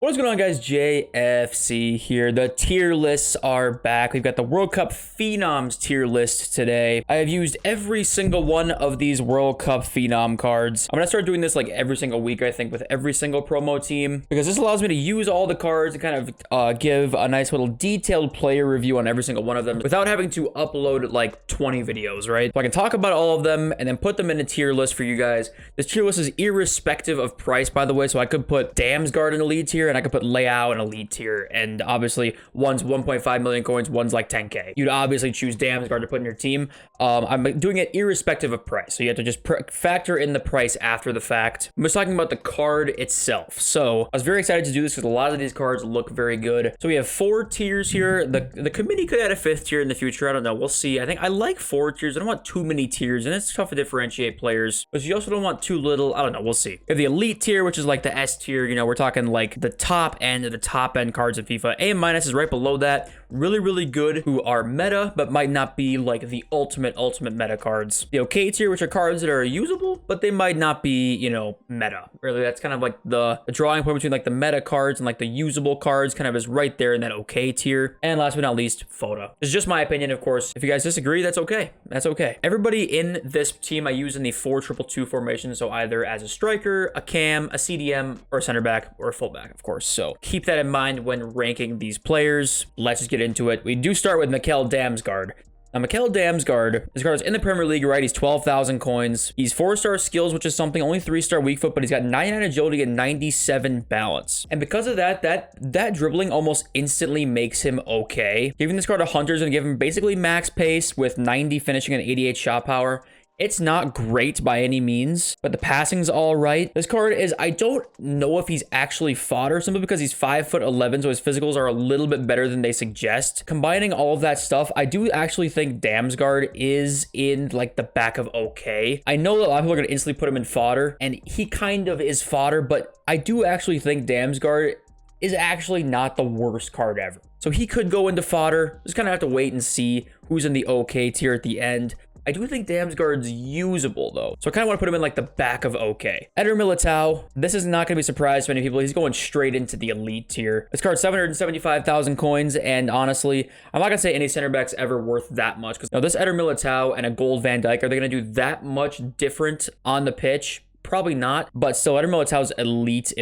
What is going on, guys? JFC here. The tier lists are back. We've got the World Cup Phenoms tier list today. I have used every single one of these World Cup Phenom cards. I'm going to start doing this like every single week, I think, with every single promo team, because this allows me to use all the cards and kind of give a nice little detailed player review on every single one of them without having to upload like 20 videos, right? So I can talk about all of them and then put them in a tier list for you guys. This tier list is irrespective of price, by the way, so I could put Damsgard in elite tier and I could put Leao in elite tier, and obviously one's 1.5 million coins, one's like 10k. You'd obviously choose Damsgard to put in your team. I'm doing it irrespective of price, so you have to just factor in the price after the fact. I'm just talking about the card itself. So I was very excited to do this because a lot of these cards look very good. So we have 4 tiers here. The committee could add a 5th tier in the future. I don't know. We'll see. I think I like 4 tiers. I don't want too many tiers, and it's tough to differentiate players, but you also don't want too little. I don't know. We'll see. We have the elite tier, which is like the S tier. You know, we're talking like the top end of the top end cards in FIFA. A- is right below that. Really good, who are meta, but might not be like the ultimate meta cards. The OK tier, which are cards that are usable, but they might not be, you know, meta. Really, that's kind of like the drawing point between like the meta cards and like the usable cards kind of is right there in that OK tier. And last but not least, Foda. This is just my opinion, of course. If you guys disagree, that's okay. That's okay. Everybody in this team I use in the 4-2-2 formation, so either as a striker, a cam, a CDM, or a center back, or a fullback, of course. So keep that in mind when ranking these players. Let's just get into it. We do start with Mikhail Damsgard. Now, Mikhail Damsgard, this card is in the Premier League, right? He's 12,000 coins. He's 4-star skills, which is something, only 3-star weak foot, but he's got 99 agility and 97 balance. And because of that, that dribbling almost instantly makes him okay. Giving this card a Hunter is going to give him basically max pace with 90 finishing and 88 shot power. It's not great by any means, but the passing's all right. This card is, I don't know if he's actually fodder, simply because he's 5'11", so his physicals are a little bit better than they suggest. Combining all of that stuff, I do actually think Damsgard is in like the back of okay. I know that a lot of people are going to instantly put him in fodder, and he kind of is fodder, but I do actually think Damsgard is actually not the worst card ever. So he could go into fodder. Just kind of have to wait and see who's in the okay tier at the end. I do think Damsgard's usable, though. So I kind of want to put him in, like, the back of okay. Eder Militao. This is not going to be a surprise to many people. He's going straight into the elite tier. This card's 775,000 coins, and honestly, I'm not going to say any center back's ever worth that much. Because now this Eder Militao and a gold Van Dijk, are they going to do that much different on the pitch? Probably not, but still, Eder Militao's elite.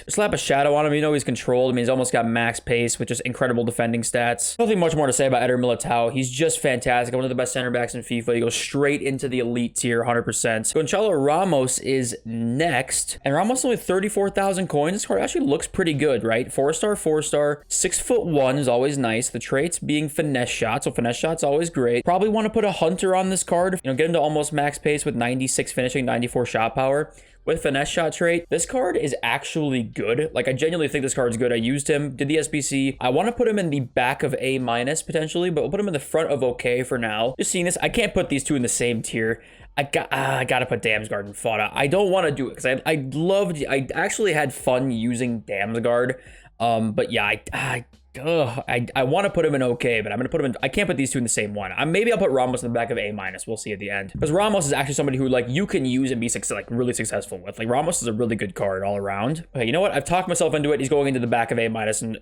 Slap a shadow on him, you know he's controlled. I mean, he's almost got max pace with just incredible defending stats. Nothing much more to say about Eder Militao. He's just fantastic. One of the best center backs in FIFA. He goes straight into the elite tier, 100%. Goncalo Ramos is next, and Ramos is only 34,000 coins. This card actually looks pretty good, right? 4-star, 6'1" is always nice. The traits being finesse shot, so finesse shot's always great. Probably want to put a Hunter on this card. You know, get him to almost max pace with 96 finishing, 94 shot power. With finesse shot trait, this card is actually good. Like, I genuinely think this card's good. I used him, did the SBC. I want to put him in the back of A- potentially, but we'll put him in the front of okay for now. Just seeing this, I can't put these two in the same tier. I gotta put Damsgard in Foda. I don't want to do it because I actually had fun using Damsgard. But yeah, I want to put him in okay, but I'm going to put him in, I can't put these two in the same one. Maybe I'll put Ramos in the back of A-. We'll see at the end. Because Ramos is actually somebody who, like, you can use and be really successful with. Like, Ramos is a really good card all around. Okay, you know what? I've talked myself into it. He's going into the back of A- and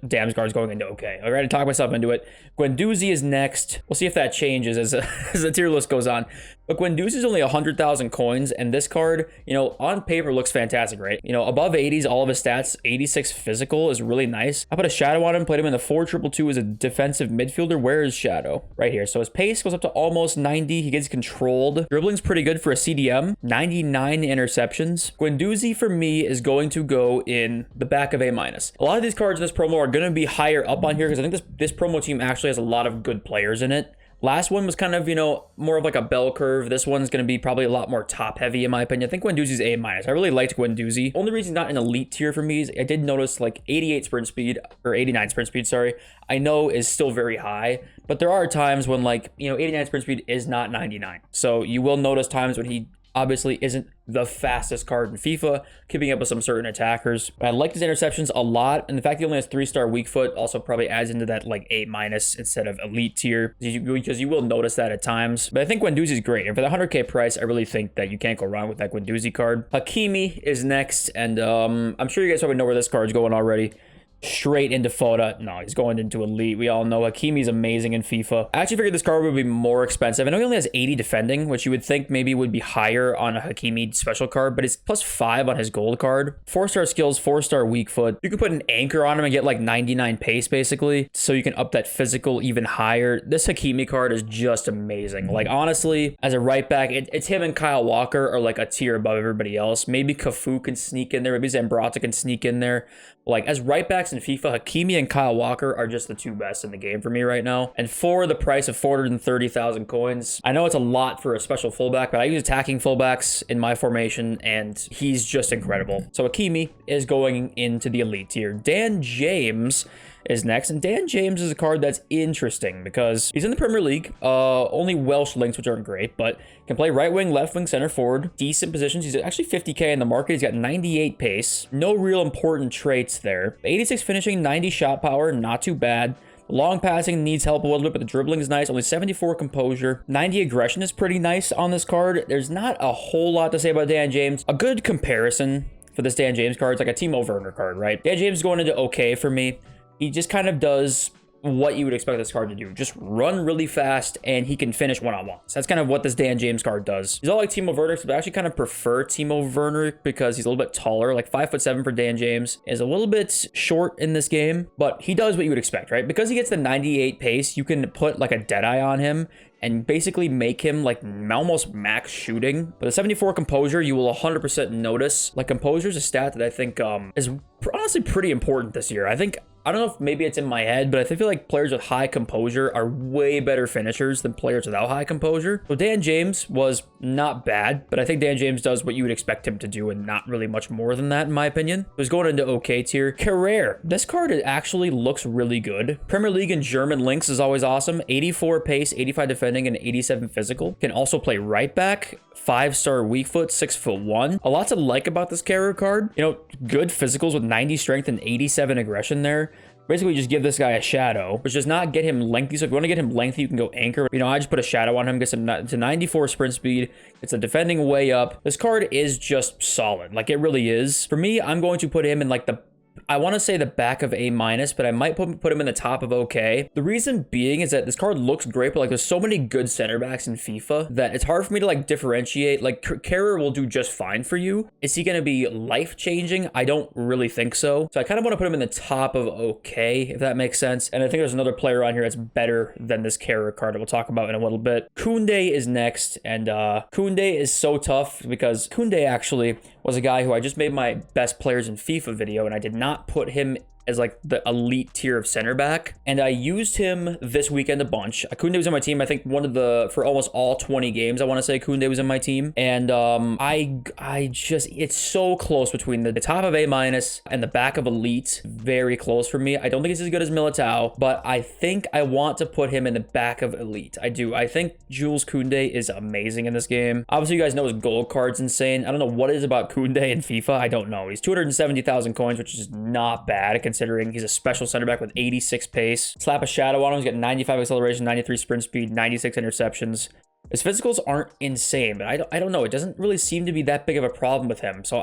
Damsgard's going into okay. All right, I talked myself into it. Guendouzi is next. We'll see if that changes as the tier list goes on. But Guendouzi is only 100,000 coins, and this card, you know, on paper looks fantastic, right? You know, above 80s, all of his stats, 86 physical is really nice. I put a shadow on him, played him in the 4-2-2 as a defensive midfielder. Where is shadow? Right here. So his pace goes up to almost 90. He gets controlled. Dribbling's pretty good for a CDM. 99 interceptions. Guendouzi, for me, is going to go in the back of A-. A lot of these cards in this promo are going to be higher up on here because I think this promo team actually has a lot of good players in it. Last one was kind of, you know, more of like a bell curve. This one's going to be probably a lot more top heavy in my opinion. I think Guendouzi's A-. I really liked Guendouzi. Only reason not an elite tier for me is I did notice like 88 sprint speed or 89 sprint speed, sorry. I know is still very high, but there are times when, like, you know, 89 sprint speed is not 99. So you will notice times when he obviously isn't the fastest card in FIFA, keeping up with some certain attackers. But I like his interceptions a lot, and the fact he only has 3-star weak foot also probably adds into that like A- instead of elite tier, because you will notice that at times. But I think Guendouzi's great, and for the 100k price, I really think that you can't go wrong with that Guendouzi card. Hakimi is next, and I'm sure you guys probably know where this card's going already. straight into photo. No, he's going into elite. We all know Hakimi's amazing in FIFA. I actually figured this card would be more expensive. I know he only has 80 defending, which you would think maybe would be higher on a Hakimi special card, but it's +5 on his gold card. 4-star skills, 4-star weak foot. You can put an anchor on him and get like 99 pace basically, so you can up that physical even higher. This Hakimi card is just amazing. Like honestly, as a right back, it's him and Kyle Walker are like a tier above everybody else. Maybe Cafu can sneak in there. Maybe Zambrata can sneak in there. Like as right backs in FIFA, Hakimi and Kyle Walker are just the two best in the game for me right now. And for the price of 430,000 coins, I know it's a lot for a special fullback, but I use attacking fullbacks in my formation and he's just incredible. So Hakimi is going into the elite tier. Dan James is next, and Dan James is a card that's interesting because he's in the Premier League, only Welsh links, which aren't great, but can play right wing, left wing, center forward, decent positions. He's actually 50k in the market. He's got 98 pace, no real important traits there. 86 finishing, 90 shot power, not too bad. Long passing needs help a little bit, but the dribbling is nice. Only 74 composure. 90 aggression is pretty nice on this card. There's not a whole lot to say about Dan James. A good comparison for this Dan James card is like a Timo Werner card, right? Dan James is going into okay for me. He just kind of does what you would expect this card to do. Just run really fast, and he can finish one-on-ones. That's kind of what this Dan James card does. He's all like Timo Werner, but I actually kind of prefer Timo Werner because he's a little bit taller. Like 5'7" for Dan James is a little bit short in this game, but he does what you would expect, right? Because he gets the 98 pace, you can put like a Deadeye on him and basically make him like almost max shooting. But the 74 composure, you will 100% notice. Like composure is a stat that I think is honestly pretty important this year. I don't know if maybe it's in my head, but I feel like players with high composure are way better finishers than players without high composure. So Dan James was not bad, but I think Dan James does what you would expect him to do and not really much more than that, in my opinion. He was going into okay tier. Kehrer. This card actually looks really good. Premier League and German links is always awesome. 84 pace, 85 defending, and 87 physical. Can also play right back. 5-star weak foot, 6'1". A lot to like about this Kehrer card. You know, good physicals with 90 strength and 87 aggression there. Basically, just give this guy a shadow, which does not get him lengthy. So if you want to get him lengthy, you can go anchor. You know, I just put a shadow on him, gets him to 94 sprint speed. It's a defending way up. This card is just solid. Like, it really is. For me, I'm going to put him in like I want to say the back of A-, but I might put him in the top of okay. The reason being is that this card looks great, but like there's so many good center backs in FIFA that it's hard for me to like differentiate. Like Kehrer will do just fine for you. Is he going to be life-changing? I don't really think so. So I kind of want to put him in the top of okay, if that makes sense. And I think there's another player on here that's better than this Kehrer card that we'll talk about in a little bit. Kounde is next, and Kounde is so tough because Kounde actually was a guy who I just made my best players in FIFA video, and I did not put him as like the elite tier of center back, and I used him this weekend a bunch. Kounde was on my team. I think for almost all 20 games, I want to say Kounde was in my team, and I just, it's so close between the top of A- and the back of elite. Very close for me. I don't think it's as good as Militao, but I think I want to put him in the back of elite. I do. I think Jules Kounde is amazing in this game. Obviously, you guys know his gold card's insane. I don't know what it is about Kounde in FIFA. I don't know. He's 270,000 coins, which is not bad considering he's a special center back with 86 pace. Slap a shadow on him. He's got 95 acceleration, 93 sprint speed, 96 interceptions. His physicals aren't insane, but I don't know. It doesn't really seem to be that big of a problem with him. So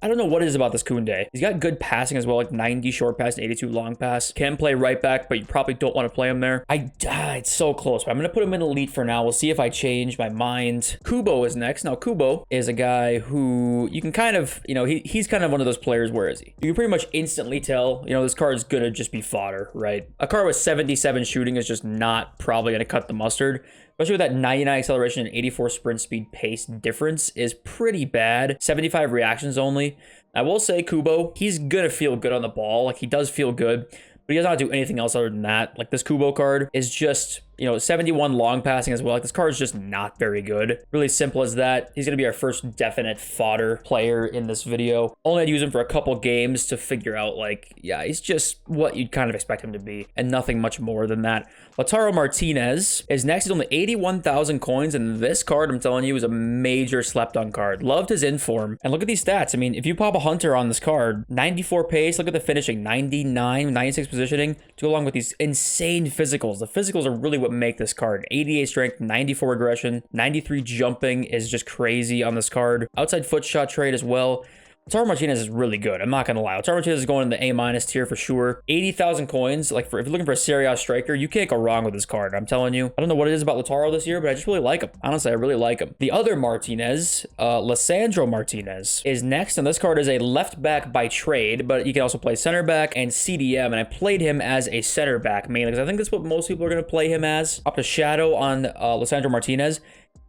I don't know what it is about this Kounde. He's got good passing as well, like 90 short pass and 82 long pass. Can play right back, but you probably don't want to play him there. It's so close, but I'm going to put him in elite for now. We'll see if I change my mind. Kubo is next. Now, Kubo is a guy who you can kind of, you know, he's kind of one of those players. Where is he? You can pretty much instantly tell, you know, this card is going to just be fodder, right? A card with 77 shooting is just not probably going to cut the mustard. Especially with that 99 acceleration and 84 sprint speed pace difference is pretty bad. 75 reactions only. I will say Kubo, he's gonna feel good on the ball. Like, he does feel good, but he does not do anything else other than that. Like, this Kubo card is just, you know, 71 long passing as well. Like, this card is just not very good. Really simple as that. He's going to be our first definite fodder player in this video. Only had to use him for a couple games to figure out, like, yeah, he's just what you'd kind of expect him to be and nothing much more than that. Lautaro Martinez is next. He's only 81,000 coins, and this card, I'm telling you, is a major slept-on card. Loved his inform. And look at these stats. I mean, if you pop a Hunter on this card, 94 pace, look at the finishing, 99, 96 positioning, to go along with these insane physicals. The physicals are really what make this card. 88 strength, 94 aggression, 93 jumping is just crazy on this card. Outside foot shot trade as well. Lautaro Martinez is really good. I'm not going to lie. Lautaro Martinez is going in the A- tier for sure. 80,000 coins. Like, if you're looking for a Serie A striker, you can't go wrong with this card. I'm telling you. I don't know what it is about Lautaro this year, but I just really like him. Honestly, I really like him. The other Martinez, Lisandro Martinez, is next. And this card is a left back by trade, but you can also play center back and CDM. And I played him as a center back mainly because I think that's what most people are going to play him as. Up to shadow on Lisandro Martinez.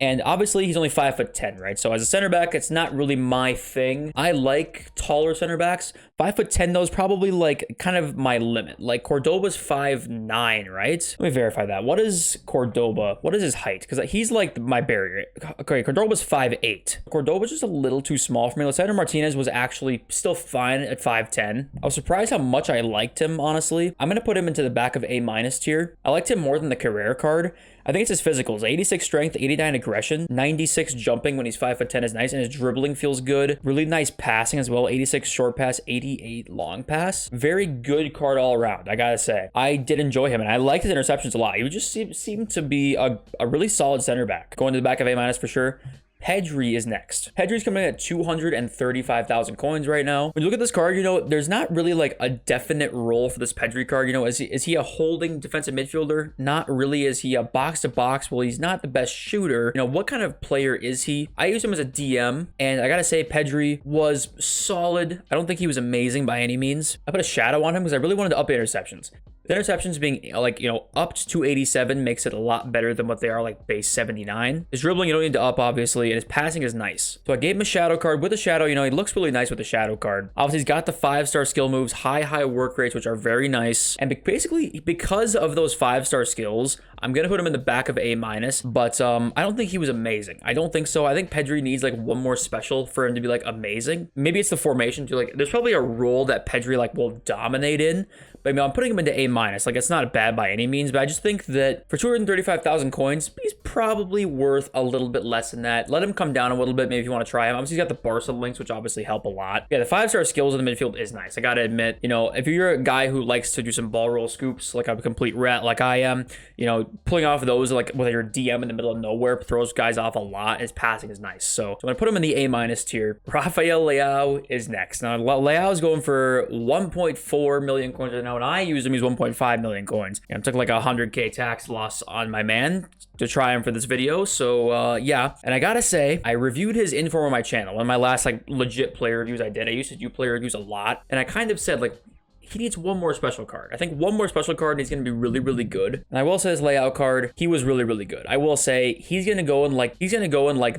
And obviously, he's only 5'10", right? So as a center back, it's not really my thing. I like taller center backs. 5'10", though, is probably like kind of my limit. Like Cordoba's 5'9", right? Let me verify that. What is Cordoba? What is his height? Because he's like my barrier. Okay, Cordoba's 5'8". Cordoba's just a little too small for me. Lisandro Martinez was actually still fine at 5'10". I was surprised how much I liked him, honestly. I'm going to put him into the back of A- tier. I liked him more than the Kehrer card. I think it's his physicals. 86 strength, 89 aggression, 96 jumping when he's 5'10" is nice, and his dribbling feels good. Really nice passing as well. 86 short pass, 88 long pass. Very good card all around, I gotta say. I did enjoy him, and I liked his interceptions a lot. He just seemed to be a really solid center back. Going to the back of A- for sure. Pedri is next. Pedri's coming in at 235,000 coins right now. When you look at this card, you know, there's not really like a definite role for this Pedri card. You know, is he a holding defensive midfielder? Not really. Is he a box to box? Well, he's not the best shooter. You know, what kind of player is he? I use him as a DM, and I gotta say Pedri was solid. I don't think he was amazing by any means. I put a shadow on him because I really wanted to up interceptions. The interceptions being like, you know, up to 287 makes it a lot better than what they are like base 79. His dribbling, you don't need to up, obviously, and his passing is nice. So I gave him a shadow card. With a shadow, you know, he looks really nice with the shadow card. Obviously, he's got the 5-star skill moves, high work rates, which are very nice. And basically, because of those 5-star skills, I'm going to put him in the back of A-, but I don't think he was amazing. I don't think so. I think Pedri needs like one more special for him to be like amazing. Maybe it's the formation too. Like, there's probably a role that Pedri like will dominate in. But I mean, I'm putting him into A-. Like, it's not bad by any means, but I just think that for 235,000 coins, he's probably worth a little bit less than that. Let him come down a little bit, maybe if you want to try him. Obviously, he's got the Barca links, which obviously help a lot. Yeah, the 5-star skills in the midfield is nice. I gotta admit, you know, if you're a guy who likes to do some ball roll scoops, like a complete rat like I am, you know, pulling off those, like with your DM in the middle of nowhere, throws guys off a lot. His passing is nice. So I'm gonna put him in the A- tier. Rafael Leao is next. Now, Leao is going for 1.4 million coins right now, and I use him. He's 1.5 million coins. I took like a 100k tax loss on my man to try him for this video. So yeah, and I gotta say, I reviewed his info on my channel. One of my last like legit player reviews I did. I used to do player reviews a lot, and I kind of said like, he needs one more special card. I think one more special card and he's going to be really good. And I will say his layout card, he was really good. I will say he's going to go in like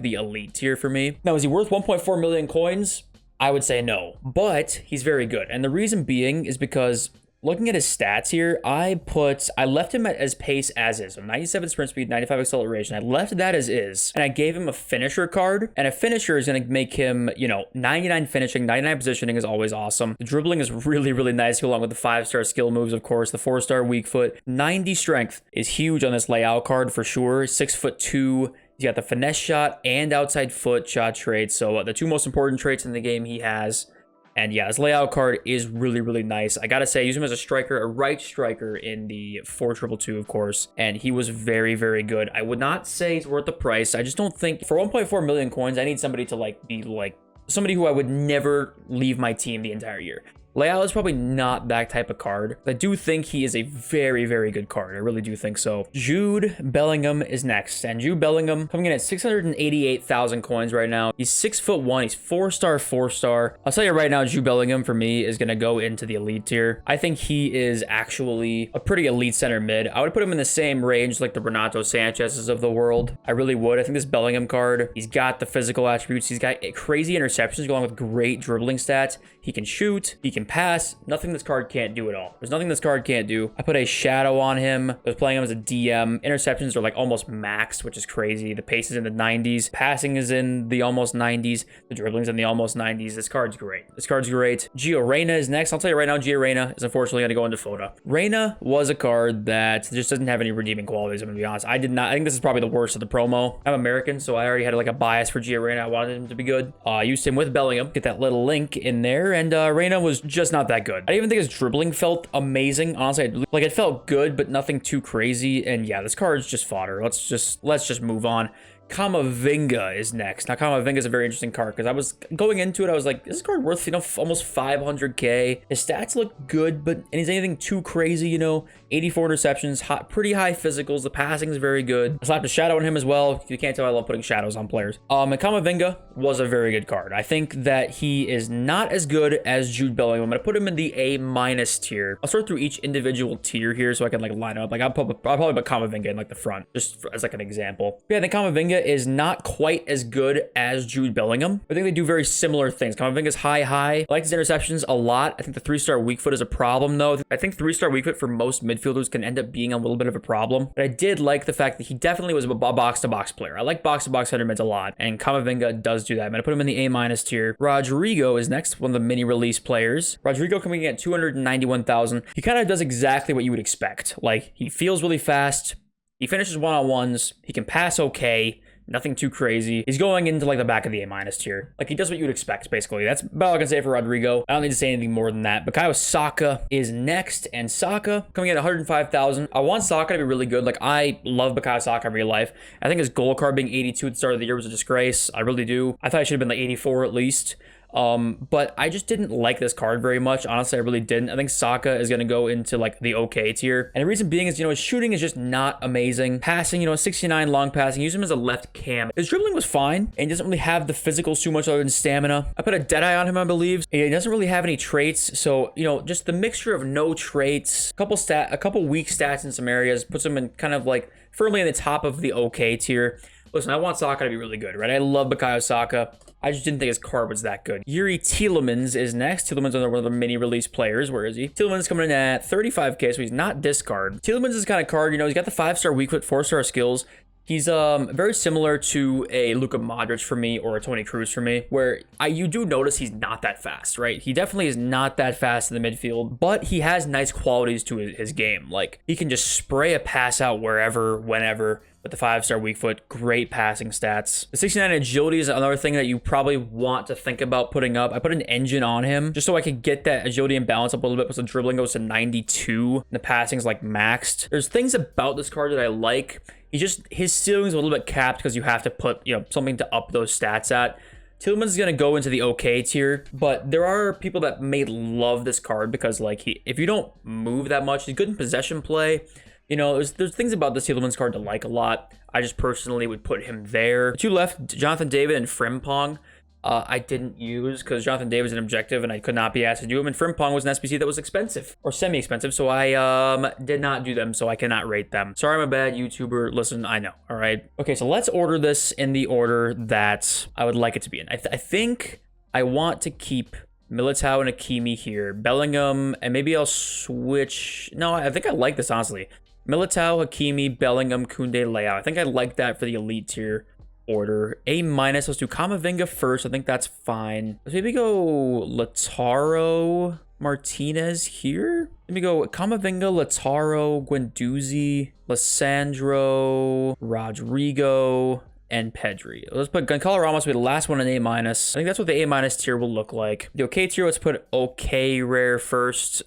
the elite tier for me. Now, is he worth 1.4 million coins? I would say no, but he's very good. And the reason being is because looking at his stats here, I left him as pace as is. So 97 sprint speed, 95 acceleration. I left that as is. And I gave him a finisher card. And a finisher is going to make him, you know, 99 finishing, 99 positioning is always awesome. The dribbling is really nice, along with the 5-star skill moves, of course. The 4-star weak foot. 90 strength is huge on this layout card for sure. 6'2". He's got the finesse shot and outside foot shot traits. So the two most important traits in the game he has. And yeah, his layout card is really nice. I gotta say, I use him as a striker, a right striker in the 4-2-2, of course. And he was very good. I would not say he's worth the price. I just don't think, for 1.4 million coins, I need somebody to like be like, somebody who I would never leave my team the entire year. Leao is probably not that type of card. I do think he is a very good card. I really do think so. Jude Bellingham is next. And Jude Bellingham coming in at 688,000 coins right now. He's 6'1". He's 4-star. I'll tell you right now, Jude Bellingham for me is going to go into the elite tier. I think he is actually a pretty elite center mid. I would put him in the same range like the Renato Sanchez's of the world. I really would. I think this Bellingham card, he's got the physical attributes. He's got crazy interceptions along with great dribbling stats. He can shoot. He can pass. Nothing this card can't do at all. There's nothing this card can't do. I put a shadow on him. I was playing him as a DM. Interceptions are like almost maxed, which is crazy. The pace is in the 90s. Passing is in the almost 90s. The dribbling's in the almost 90s. This card's great. Gio Reyna is next. I'll tell you right now, Gio Reyna is unfortunately going to go into FOTA. Reyna was a card that just doesn't have any redeeming qualities, I'm going to be honest. I think this is probably the worst of the promo. I'm American, so I already had like a bias for Gio Reyna. I wanted him to be good. I used him with Bellingham. Get that little link in there. And Reyna was just not that good. I didn't even think his dribbling felt amazing. Honestly, like it felt good, but nothing too crazy. And yeah, this card's just fodder. Let's just move on. Camavinga is next. Now, Camavinga is a very interesting card because I was going into it, I was like, is this card worth, you know, almost 500k? His stats look good, but is anything too crazy, you know? 84 interceptions, pretty high physicals. The passing is very good. I slapped a shadow on him as well. You can't tell I love putting shadows on players. And Camavinga was a very good card. I think that he is not as good as Jude Bellingham. I'm going to put him in the A- tier. I'll sort through each individual tier here so I can like line up. Like I'll probably put Camavinga in like the front, just as like an example. But yeah, I think Camavinga is not quite as good as Jude Bellingham. I think they do very similar things. Camavinga's high. I like his interceptions a lot. I think the 3-star weak foot is a problem though. I think 3-star weak foot for most midfielders can end up being a little bit of a problem. But I did like the fact that he definitely was a box-to-box player. I like box-to-box center mids a lot, and Camavinga does do that. I'm going to put him in the A- tier. Rodrygo is next, one of the mini release players. Rodrygo coming in at 291,000. He kind of does exactly what you would expect. Like, he feels really fast. He finishes one-on-ones. He can pass okay. Nothing too crazy. He's going into like the back of the A- tier. Like he does what you would expect, basically. That's about all I can say for Rodrygo. I don't need to say anything more than that. Bukayo Saka is next, and Saka coming in at 105,000. I want Saka to be really good. Like I love Bukayo Saka in real life. I think his goal card being 82 at the start of the year was a disgrace. I really do. I thought it should have been like 84 at least. But I just didn't like this card very much. Honestly, I really didn't. I think Saka is going to go into like the okay tier. And the reason being is, you know, his shooting is just not amazing. Passing, you know, 69 long passing. Use him as a left cam. His dribbling was fine and he doesn't really have the physicals too much other than stamina. I put a Deadeye on him, I believe. He doesn't really have any traits. So, you know, just the mixture of no traits, a couple weak stats in some areas puts him in kind of like firmly in the top of the okay tier. Listen, I want Saka to be really good, right? I love Bukayo Saka. I just didn't think his card was that good. Youri Tielemans is next. Tielemans is one of the mini release players. Where is he? Tielemans is coming in at 35k, so he's not discard. Tielemans is the kind of card, you know, he's got the 5-star weak foot, 4-star skills. He's very similar to a Luka Modric for me or a Toni Kroos for me, where you do notice he's not that fast, right? He definitely is not that fast in the midfield, but he has nice qualities to his game. Like, he can just spray a pass out wherever, whenever, with the 5-star weak foot, great passing stats. The 69 agility is another thing that you probably want to think about putting up. I put an engine on him just so I could get that agility and balance up a little bit, because the dribbling goes to 92 and the passing is like maxed. There's things about this card that I like. His ceiling is a little bit capped because you have to put, you know, something to up those stats at. Tielemans is going to go into the okay tier, but there are people that may love this card because, like, if you don't move that much, he's good in possession play. You know, there's things about this Tielemans card to like a lot. I just personally would put him there. The two left, Jonathan David and Frimpong, I didn't use because Jonathan David is an objective and I could not be asked to do him. And Frimpong was an SBC that was expensive or semi-expensive, so I did not do them, so I cannot rate them. Sorry, I'm a bad YouTuber. Listen, I know, all right? Okay, so let's order this in the order that I would like it to be in. I think I want to keep Militao and Hakimi here. Bellingham, and maybe I'll switch. No, I think I like this, honestly. Militao, Hakimi, Bellingham, Kounde, Leao. I think I like that for the elite tier order. A-, let's do Camavinga first. I think that's fine. Let's maybe go Lautaro Martinez here. Let me go Camavinga, Lautaro, Guendouzi, Lisandro, Rodrygo, and Pedri. Let's put Goncalo Ramos be the last one in A-. I think that's what the A- tier will look like. The okay tier, let's put okay rare first.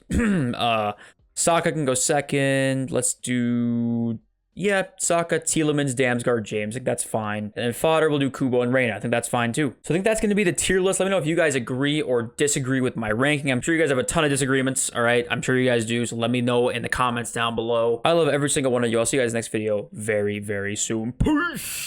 Saka can go second. Let's do, yeah, Saka, Tielemans, Damsgard, James. I think that's fine. And then fodder, we'll do Kubo and Reyna. I think that's fine too. So I think that's going to be the tier list. Let me know if you guys agree or disagree with my ranking. I'm sure you guys have a ton of disagreements. All right. I'm sure you guys do. So let me know in the comments down below. I love every single one of you. I'll see you guys next video very, very soon. Peace.